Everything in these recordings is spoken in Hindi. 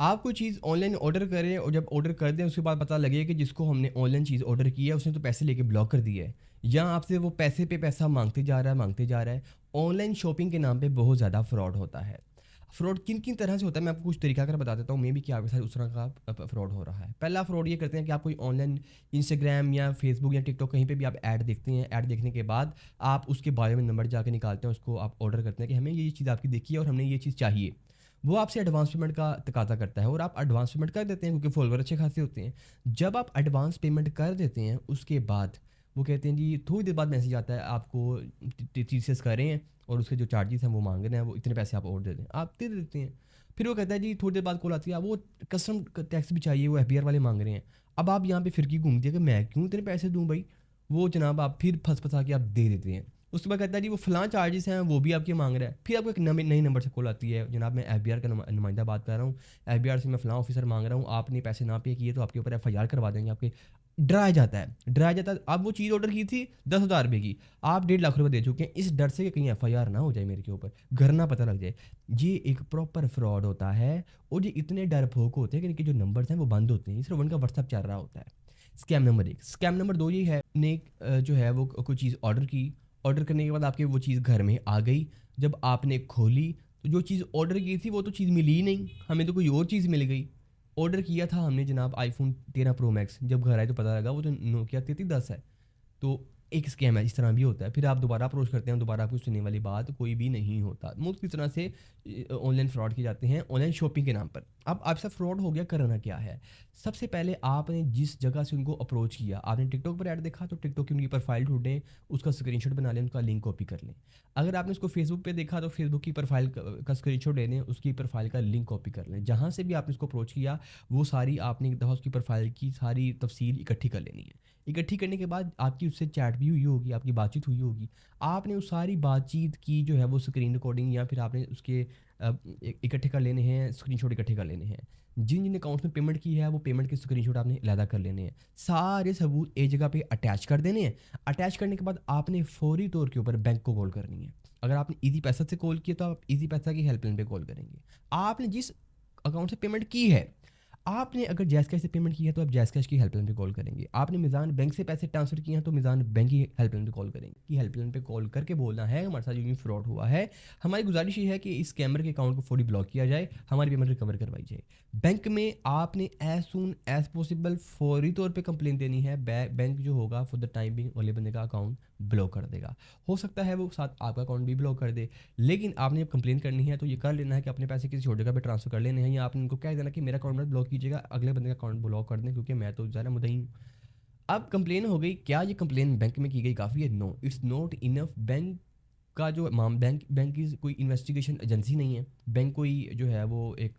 आप कोई चीज़ ऑनलाइन ऑर्डर करें और जब ऑर्डर कर दें उसके बाद पता लगे कि जिसको हमने ऑनलाइन चीज़ ऑर्डर की है उसने तो पैसे लेके ब्लॉक कर दिया है, या आपसे वो पैसे पे पैसा मांगते जा रहा है मांगते जा रहा है। ऑनलाइन शॉपिंग के नाम पे बहुत ज़्यादा फ्रॉड होता है। फ्रॉड किन किन तरह से होता है मैं आपको कुछ तरीका कर बता देता हूँ, मे भी कि आपके साथ उस तरह का फ्रॉड हो रहा है। पहला फ्रॉड ये करते हैं कि आप कोई ऑनलाइन इंस्टाग्राम या फेसबुक या टिकटॉक कहीं पे भी आप ऐड देखते हैं, ऐड देखने के बाद आप उसके बारे में नंबर जाके निकालते हैं, उसको आप ऑर्डर करते हैं कि हमें ये चीज़ आपकी देखी है और हमने ये चीज़ चाहिए। वो आपसे एडवांस पेमेंट का तकाजा करता है और आप एडवांस पेमेंट कर देते हैं क्योंकि फॉलोवर अच्छे खासे होते हैं। जब आप एडवांस पेमेंट कर देते हैं उसके बाद वो कहते हैं जी थोड़ी देर बाद मैसेज आता है आपको टीसीएस कर रहे हैं और उसके जो चार्जेस हैं वो मांग रहे हैं, वो इतने पैसे आप और दे दें, आप दे देते हैं। फिर वो कहता है जी थोड़ी देर बाद कॉल आती है, वो कस्टम टैक्स भी चाहिए, वो एफबीआर वाले मांग रहे हैं। अब आप यहाँ पे फिरकी घूमती है कि मैं क्यों इतने पैसे दूँ भाई। वो जनाब आप फिर फंस फंसा के आप दे देते हैं। उसके बाद कहता है जी वो फलां चार्जेस हैं वो भी आपके मांग रहा है। फिर आपको एक नई नंबर से कॉल आती है, जनाब मैं एफबीआर का नुमाइंदा बात कर रहा हूँ, एफबीआर से मैं फलां ऑफिसर मांग रहा हूँ, आपने पैसे ना पे किए तो आपके ऊपर एफआईआर करवा देंगे आपके। डराया जाता है, डराया जाता है। अब वो चीज़ ऑर्डर की थी 10,000 रुपये की, आप 1.5 लाख रुपये दे चुके हैं इस डर से कि कहीं एफआईआर ना हो जाए मेरे के ऊपर, घर ना पता लग जाए। ये एक प्रॉपर फ्रॉड होता है और ये इतने डरपोक होते हैं कि इनके जो नंबर्स हैं वो बंद होते हैं, सिर्फ उनका व्हाट्सअप चल रहा होता है। स्कैम नंबर एक। स्कैम नंबर दो ये है, ने जो है वो कोई चीज़ ऑर्डर की, ऑर्डर करने के बाद आपके वो चीज़ घर में आ गई, जब आपने खोली तो जो चीज़ ऑर्डर की थी वो तो चीज़ मिली ही नहीं, हमें तो कोई और चीज़ मिल गई। ऑर्डर किया था हमने जनाब आईफोन 13 प्रो मैक्स, जब घर आए तो पता लगा वो तो नोकिया 3310 है। तो एक स्कैम है, इस तरह भी होता है। फिर आप दोबारा अप्रोच करते हैं, दोबारा आपको सुनने वाली बात कोई भी नहीं होता। मुख्य तरह से ऑनलाइन फ्रॉड किए जाते हैं ऑनलाइन शॉपिंग के नाम पर। अब आपसे फ्रॉड हो गया, करना क्या है? सबसे पहले आपने जिस जगह से उनको अप्रोच किया, आपने टिकटॉक पर ऐड देखा तो टिकटॉक की उनकी प्रोफाइल ढूंढें, उसका स्क्रीनशॉट बना लें, उसका लिंक कॉपी कर लें। अगर आपने उसको फेसबुक पे देखा तो फेसबुक की प्रोफाइल का स्क्रीनशॉट ले लें, उसकी प्रोफाइल का लिंक कॉपी कर लें। जहाँ से भी आपने उसको अप्रोच किया वो सारी आपने एक दफ़ा उसकी प्रोफाइल की सारी तफसील इकट्ठी कर लेनी है। इकट्ठी करने के बाद आपकी उससे चैट भी हुई होगी, आपकी बातचीत हुई होगी। आपने उस सारी बातचीत की जो है वो स्क्रीन रिकॉर्डिंग या फिर आपने उसके इकट्ठे कर लेने हैं, स्क्रीनशॉट इकट्ठे कर लेने हैं। जिन जिन अकाउंट्स में पेमेंट की है वो पेमेंट के स्क्रीनशॉट आपने अलहदा कर लेने हैं। सारे सबूत एक जगह पे अटैच कर देने हैं। अटैच करने के बाद आपने फौरी तौर के ऊपर बैंक को कॉल करनी है। अगर आपने ईजी पैसा से कॉल किया तो आप ईजी पैसा की हेल्पलाइन पे कॉल करेंगे। आपने जिस अकाउंट से पेमेंट की है, आपने अगर जैज़ कैश से पेमेंट की है तो आप जैज़ कैश की हेल्पलाइन पे कॉल करेंगे। आपने मिज़ान बैंक से पैसे ट्रांसफ़र किए हैं तो मिज़ान बैंक की हेल्पलाइन पे कॉल करेंगे। कि हेल्पलाइन पे कॉल करके बोलना है हमारे साथ यूँ फ्रॉड हुआ है, हमारी गुजारिश ये है कि इस स्कैमर के अकाउंट को फौरी ब्लॉक किया जाए, हमारी पेमेंट रिकवर करवाई जाए। बैंक में आपने एज़ सून एज़ पॉसिबल फौरी तौर पे कंप्लेंट देनी है। बैंक जो होगा फॉर द टाइम बिंग अगले बंदे का अकाउंट ब्लॉक कर देगा। हो सकता है वो साथ आपका अकाउंट भी ब्लॉक कर दे, लेकिन आपने जब कंप्लेन करनी है तो ये कर लेना है कि अपने पैसे किसी और जगह पे ट्रांसफ़र कर लेने हैं, या आपने उनको कह देना कि मेरा अकाउंट मत ब्लॉक कीजिएगा, अगले बंदे का अकाउंट ब्लॉक कर दें क्योंकि मैं तो ज़रा मुद्दई हूँ। अब कंप्लेन हो गई, क्या ये कंप्लेन बैंक में की गई काफ़ी है? No, it's not enough. Bank का जो बैंक बैंक की कोई इन्वेस्टिगेशन एजेंसी नहीं है। बैंक कोई जो है वो एक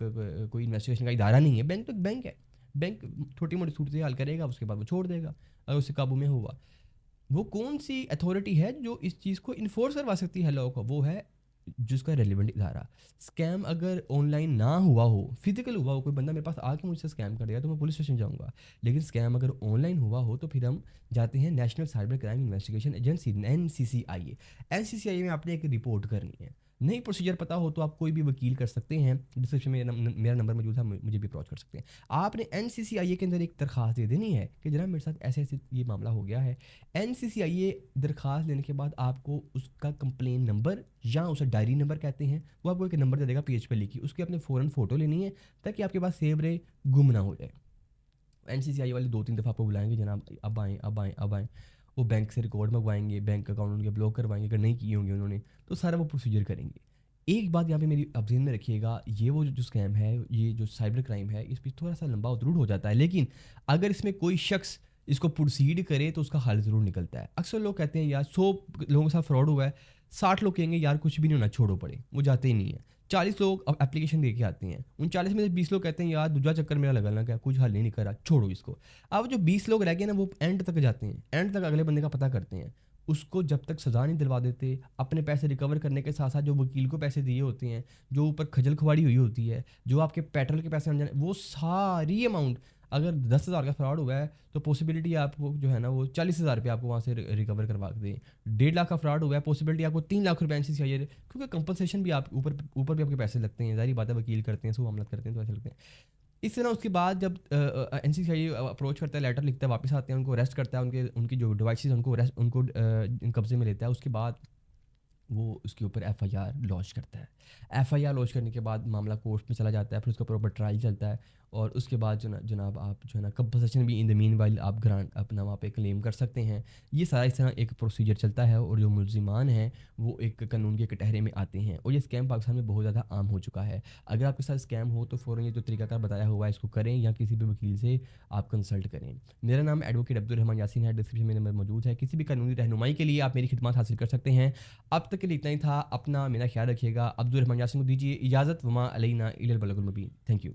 कोई इन्वेस्टिगेशन का इदारा नहीं है। बैंक तो एक बैंक है। बैंक छोटी मोटी सूरत हल करेगा, उसके बाद वो छोड़ देगा अगर उससे काबू में हुआ। वो कौन सी अथॉरिटी है जो इस चीज़ को इन्फोर्स करवा सकती है लॉ को? वो है जिसका रेलिवेंट इदारा। स्कैम अगर ऑनलाइन ना हुआ हो, फिजिकल हुआ हो, कोई बंदा मेरे पास आके मुझसे स्कैम कर दिया तो मैं पुलिस स्टेशन जाऊंगा। लेकिन स्कैम अगर ऑनलाइन हुआ हो तो फिर हम जाते हैं national cyber crime investigation agency NCCIA. NCCIA में आपने एक रिपोर्ट करनी है। नहीं प्रोसीजर पता हो तो आप कोई भी वकील कर सकते हैं, डिस्क्रिप्शन में मेरा नंबर मौजूद है, मुझे भी अप्रोच कर सकते हैं। आपने एनसीसीआईए के अंदर एक दरखास्त दे देनी है कि जनाब मेरे साथ ऐसे ऐसे ये मामला हो गया है। एनसीसीआईए दरखास्त लेने के बाद आपको उसका कंप्लेन नंबर या उसे डायरी नंबर कहते हैं, वो आपको एक नंबर दे देगा पेज पे लिखी, उसकी अपने फ़ौरन फ़ोटो लेनी है ताकि आपके पास सेव रहे, गुम ना हो जाए। एनसीसीआई वाले 2-3 दफ़ा आपको बुलाएंगे, जनाब अब आएँ अब आएँ अब आएँ। वो बैंक से रिकॉर्ड मंगवाएंगे, बैंक अकाउंट उनके ब्लॉक करवाएंगे, अगर नहीं किए होंगे उन्होंने तो सारा वो प्रोसीजर करेंगे। एक बात यहाँ पे मेरी आप ज़हन में रखिएगा, ये वो जो स्कैम है, ये जो साइबर क्राइम है, इस पर थोड़ा सा लंबा उतरूड हो जाता है, लेकिन अगर इसमें कोई शख्स इसको प्रोसीड करे तो उसका हल ज़रूर निकलता है। अक्सर लोग कहते हैं यार 100 लोगों के साथ फ्रॉड हुआ है, 60 लोग कहेंगे यार कुछ भी नहीं होना, छोड़ो पड़े, वो जाते ही नहीं है। 40 लोग अब एप्लीकेशन दे के आते हैं, उन 40 में से 20 लोग कहते हैं यार दूसरा चक्कर मेरा लगा ना, क्या कुछ हल नहीं निकल रहा, छोड़ो इसको। अब जो 20 लोग रह गए ना वो एंड तक जाते हैं, एंड तक अगले बंदे का पता करते हैं, उसको जब तक सज़ा नहीं दिलवा देते, अपने पैसे रिकवर करने के साथ साथ जो वकील को पैसे दिए होते हैं, जो ऊपर खजल खुआड़ी हुई होती है, जो आपके पेट्रोल के पैसे जाने, वो सारी अमाउंट, अगर 10,000 का फ्रॉड हुआ है तो पॉसिबिलिटी है आपको जो है ना वो 40,000 रुपये आपको वहाँ से रिकवर करवा दें। 1.5 लाख का फ्रॉड हुआ है, पॉसिबिलिटी आपको 3 लाख रुपये एनसी चाहिए, क्योंकि कंपनसेशन भी आप ऊपर ऊपर भी आपके पैसे लगते हैं, ज़ाहिर बात है वकील करते हैं, सब मामला करते हैं तो ऐसे लगते हैं। इससे ना उसके बाद जब एनसीसीआई अप्रोच करता है, लेटर लिखता है, वापस आते हैं, उनको अरेस्ट करता है, उनके उनकी जो डिवाइसेस उनको अरेस्ट उनको कब्जे में लेता है। उसके बाद वो उसके ऊपर एफआईआर लॉन्च करता है। एफआईआर लॉन्च करने के बाद मामला कोर्ट में चला जाता है, फिर उसका प्रॉपर ट्रायल चलता है, और उसके बाद जनाब आप जो है ना कंपनसेशन भी इन द मीनवाइल आप ग्रांट अपना वहाँ पे क्लेम कर सकते हैं। ये सारा इस तरह एक प्रोसीजर चलता है, और जो मुलजिमान हैं वो एक कानून के कटहरे में आते हैं, और ये स्कैम पाकिस्तान में बहुत ज़्यादा आम हो चुका है। अगर आपके साथ स्कैम हो तो फ़ौरन ये जो तरीकाकार बताया हुआ है इसको करें, या किसी भी वकील से आप कंसल्ट करें। मेरा नाम एडवोकेट अब्दुल रहमान यासीन है, डिस्क्रिप्शन में नंबर मौजूद है। किसी भी कानूनी रहनुमाई के लिए आप मेरी खिदमत हासिल कर सकते हैं। अब तक के लिए इतना ही था। अपना मेरा ख्याल रखिएगा। अब्दुल रहमान यासीन को दीजिए इजाज़त। वमा अलैना इल्लल बलागुल मुबीन। Thank you.